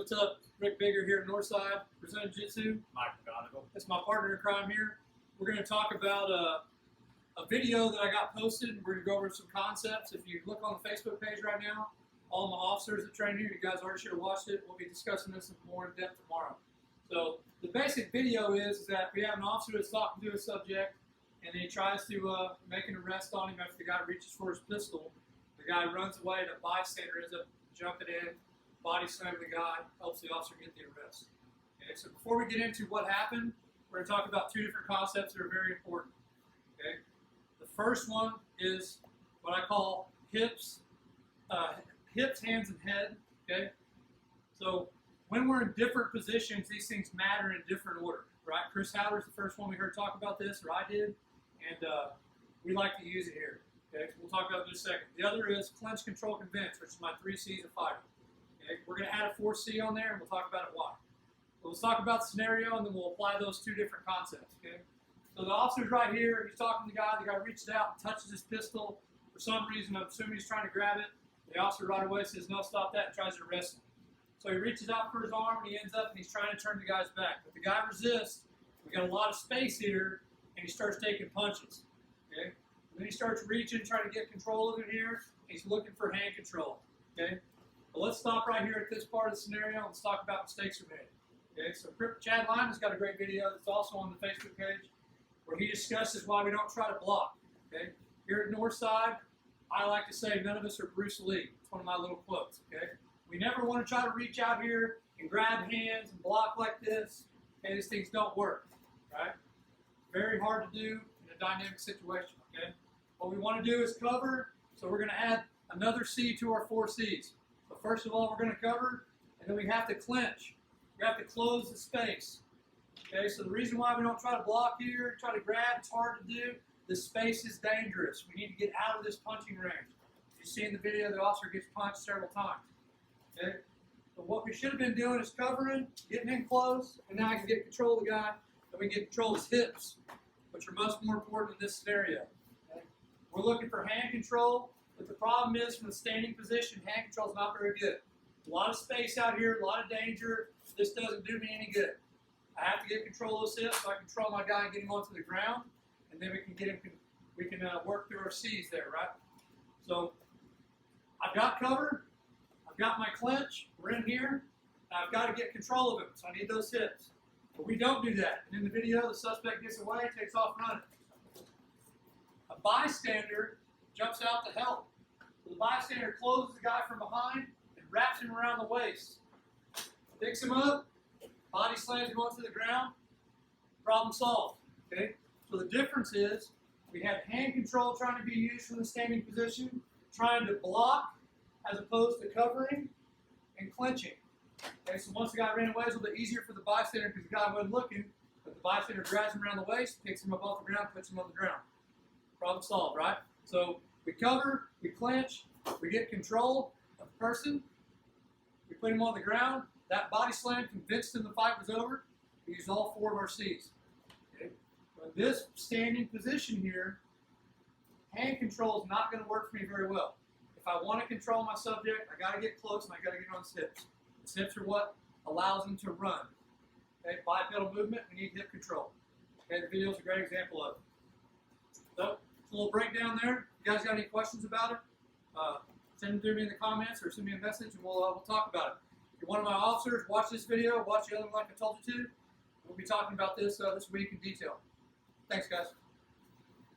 What's up? Rick Bigger here at Northside, Brazilian Jiu-Jitsu. Mike McGonigal. That's my partner in crime here. We're going to talk about a video that I got posted. We're going to go over some concepts. If you look on the Facebook page right now, all my officers that train here, you guys already should have watched it. We'll be discussing this more in depth tomorrow. So the basic video is that we have an officer that's talking to a subject, and he tries to make an arrest on him after the guy reaches for his pistol. The guy runs away, the bystander ends up jumping in, body slamming the guy, helps the officer get the arrest. Okay, so before we get into what happened, we're going to talk about two different concepts that are very important. Okay, the first one is what I call hips, hands, and head. Okay, so when we're in different positions, these things matter in different order, right? Chris Howard's the first one we heard talk about this, or I did, and we like to use it here. Okay, so we'll talk about it in a second. The other is clinch, control, convince, which is my 3 C's of fighting. Okay, we're going to add a 4th C on there, and we'll talk about it why. So let's talk about the scenario, and then we'll apply those two different concepts. Okay, so the officer's right here. He's talking to the guy. The guy reaches out and touches his pistol. For some reason, I'm assuming he's trying to grab it. The officer right away says, "No, stop that," and tries to arrest him. So he reaches out for his arm, and he ends up, and he's trying to turn the guy's back. But the guy resists. We got a lot of space here, and he starts taking punches. Okay. And then he starts reaching, trying to get control of it here. He's looking for hand control. Okay. But let's stop right here at this part of the scenario, and let's talk about mistakes are made. Okay. So Chad Lyman has got a great video that's also on the Facebook page where he discusses why we don't try to block. Okay. Here at Northside, I like to say none of us are Bruce Lee. It's one of my little quotes. Okay. We never want to try to reach out here and grab hands and block like this. Okay. These things don't work. Right. Very hard to do in a dynamic situation. Okay. What we want to do is cover, so we're going to add another C to our 4 C's. So first of all, we're going to cover, and then we have to clinch. We have to close the space. Okay, so the reason why we don't try to block here, try to grab, it's hard to do. The space is dangerous. We need to get out of this punching range. You see in the video, the officer gets punched several times. Okay, so what we should have been doing is covering, getting in close, and now I can get control of the guy, and we can get control of his hips, which are much more important in this scenario. We're looking for hand control, but the problem is from the standing position, hand control is not very good. A lot of space out here, a lot of danger. This doesn't do me any good. I have to get control of those hips so I can control my guy and get him onto the ground, and then we can get him. We can work through our C's there, right? So I've got cover. I've got my clinch. We're in here. I've got to get control of him, so I need those hips. But we don't do that. And in the video, the suspect gets away, takes off running. A bystander jumps out to help. So the bystander closes the guy from behind and wraps him around the waist. Picks him up, body slams him onto the ground, problem solved. Okay? So the difference is we have hand control trying to be used from the standing position, trying to block as opposed to covering and clinching. Okay, so once the guy ran away, it's a little bit easier for the bystander because the guy wasn't looking, but the bystander grabs him around the waist, picks him up off the ground, puts him on the ground. Problem solved, right? So we cover, we clinch, we get control of the person, we put him on the ground. That body slam convinced him the fight was over. We used all 4 of our C's. Okay? So in this standing position here, hand control is not going to work for me very well. If I want to control my subject, I got to get close and I got to get on his hips. His hips are what allows him to run. Okay? Bipedal movement, we need hip control. Okay? The video is a great example of it. So, it's a little breakdown there. If you guys got any questions about it, send them to me in the comments or send me a message and we'll talk about it. If you're one of my officers, watch this video, watch the other one like I told you to. We'll be talking about this this week in detail. Thanks, guys.